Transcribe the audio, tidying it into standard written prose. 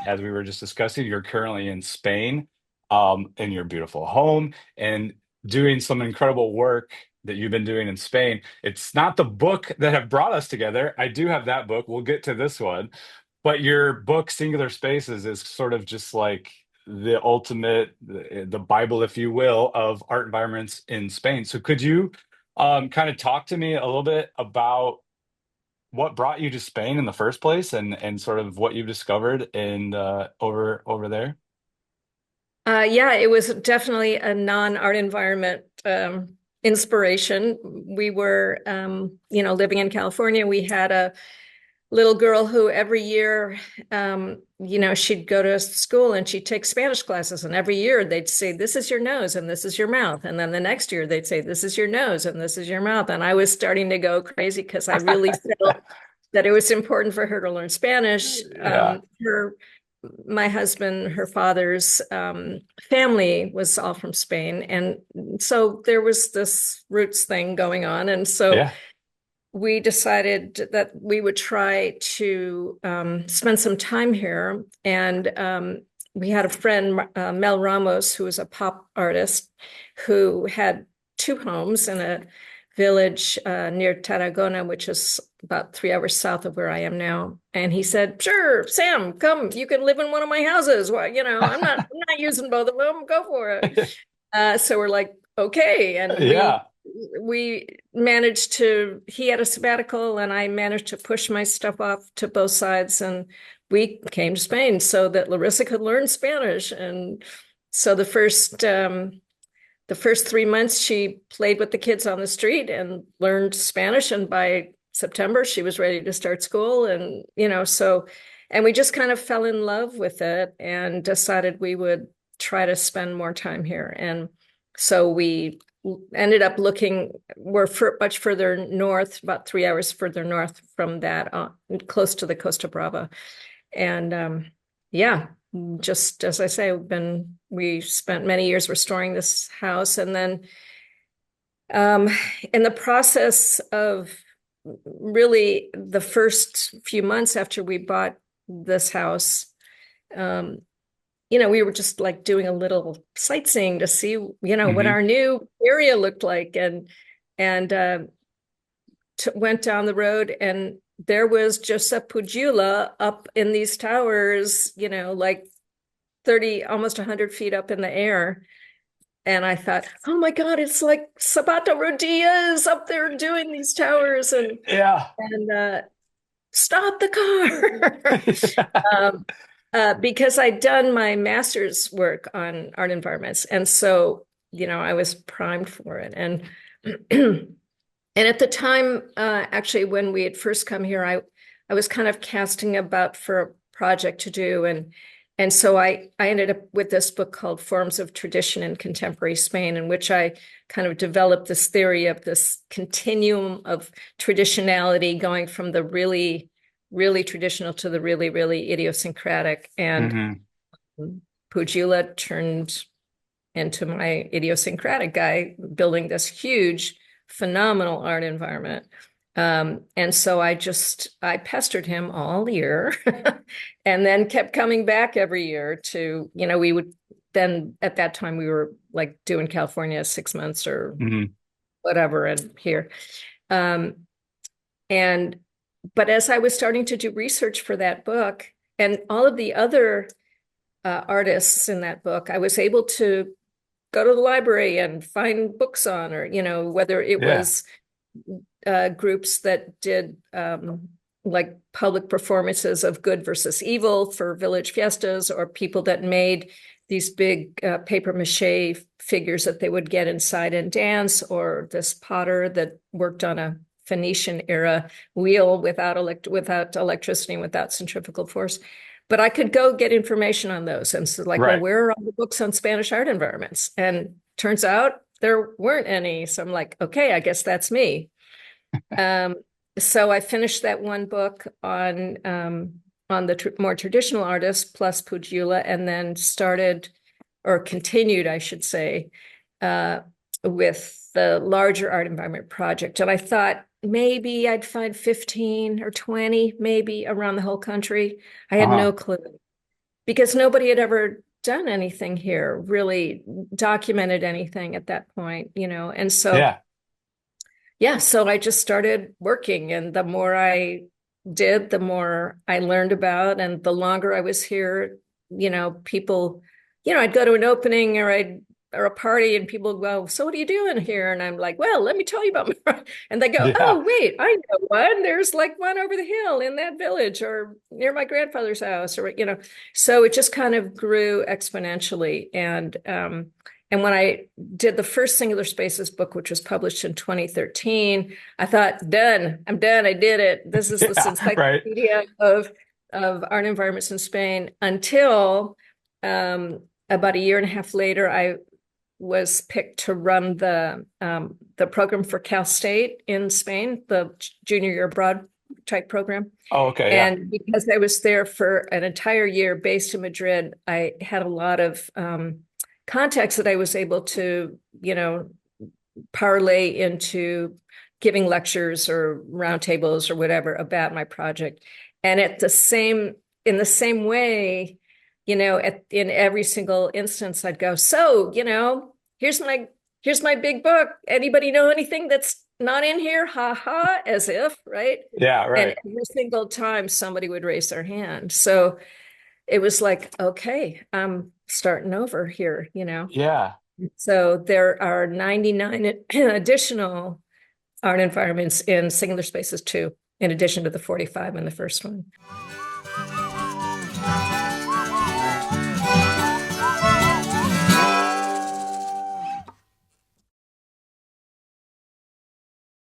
as we were just discussing, you're currently in Spain, in your beautiful home and doing some incredible work that you've been doing in Spain. It's not the book that have brought us together. I do have that book. We'll get to this one. But your book, Singular Spaces, is sort of just like the ultimate, the Bible, if you will, of art environments in Spain. So could you kind of talk to me a little bit about what brought you to Spain in the first place and sort of what you've discovered in over there? Yeah, it was definitely a non-art environment inspiration. We were, living in California. We had a little girl who every year, she'd go to school and she'd take Spanish classes. And every year they'd say, this is your nose and this is your mouth. And then the next year they'd say, this is your nose and this is your mouth. And I was starting to go crazy because I really felt that it was important for her to learn Spanish. Yeah. My husband, her father's family was all from Spain. And so there was this roots thing going on. And so Yeah. we decided that we would try to spend some time here. And we had a friend, Mel Ramos, who was a pop artist, who had two homes in a village near Tarragona, which is about 3 hours south of where I am now. And he said, "Sure, Sam, come. You can live in one of my houses. Well, I'm not using both of them. Go for it." So we're like, okay, and we Yeah. we managed to. He had a sabbatical, and I managed to push my stuff off to both sides, and we came to Spain so that Larissa could learn Spanish. And so the first 3 months, she played with the kids on the street and learned Spanish. And by September, she was ready to start school. And, and we just kind of fell in love with it and decided we would try to spend more time here. And so we ended up we're much further north, about 3 hours further north from that, close to the Costa Brava. And yeah, just as I say, we spent many years restoring this house. And then in the process of really the first few months after we bought this house, we were just like doing a little sightseeing to see, what Hmm. our new area looked like. And went down the road, and there was Josep Pujula up in these towers, like 30, almost 100 feet up in the air. And I thought, oh my God, it's like Sabato Rodilla is up there doing these towers, Yeah. and stop the car. Because I'd done my master's work on art environments. And so, I was primed for it. And and at the time, actually, when we had first come here, I was kind of casting about for a project to do. And so I ended up with this book called Forms of Tradition in Contemporary Spain, in which I kind of developed this theory of this continuum of traditionality going from the really, really traditional to the really, really idiosyncratic. And Hmm. Pujula turned into my idiosyncratic guy, building this huge, phenomenal art environment. And so I pestered him all year and then kept coming back every year to, we would then at that time we were like doing California 6 months or Hmm. whatever and here. Um, and but as I was starting to do research for that book and all of the other artists in that book, I was able to go to the library and find books on, or, whether it Yeah. was groups that did like public performances of good versus evil for village fiestas, or people that made these big paper mache figures that they would get inside and dance, or this potter that worked on a Phoenician era wheel without electricity and without centrifugal force. But I could go get information on those. And so like, well, Right. where are all the books on Spanish art environments? And turns out there weren't any. So I'm like, okay, I guess that's me. Um, so I finished that one book on the more traditional artists plus Pujula, and then started or continued, I should say, uh, with the larger art environment project. And I thought maybe I'd find 15 or 20, maybe around the whole country. I had Uh-huh. no clue because nobody had ever done anything here, really documented anything at that point, And so, Yeah. yeah, so I just started working, and the more I did, the more I learned about, and the longer I was here, people, I'd go to an opening or a party, and people go, "So what are you doing here?" And I'm like, "Well, let me tell you about my," and they go, Yeah. "Oh, wait, I know one. There's like one over the hill in that village or near my grandfather's house," So it just kind of grew exponentially. And when I did the first Singular Spaces book, which was published in 2013, I thought, done. I'm done. I did it. This is this Yeah. Right. encyclopedia of art environments in Spain until about a year and a half later, I was picked to run the program for Cal State in Spain, the junior year abroad type program. Oh, okay. Yeah. And because I was there for an entire year based in Madrid, I had a lot of contacts that I was able to, parlay into giving lectures or roundtables or whatever about my project. And in the same way, in every single instance, I'd go, "So, here's my big book. Anybody know anything that's not in here?" Ha ha, as if, right? Yeah. And Right. every single time somebody would raise their hand. So it was like, okay, I'm starting over here. Yeah. So there are 99 additional art environments in Singular Spaces 2, in addition to the 45 in the first one.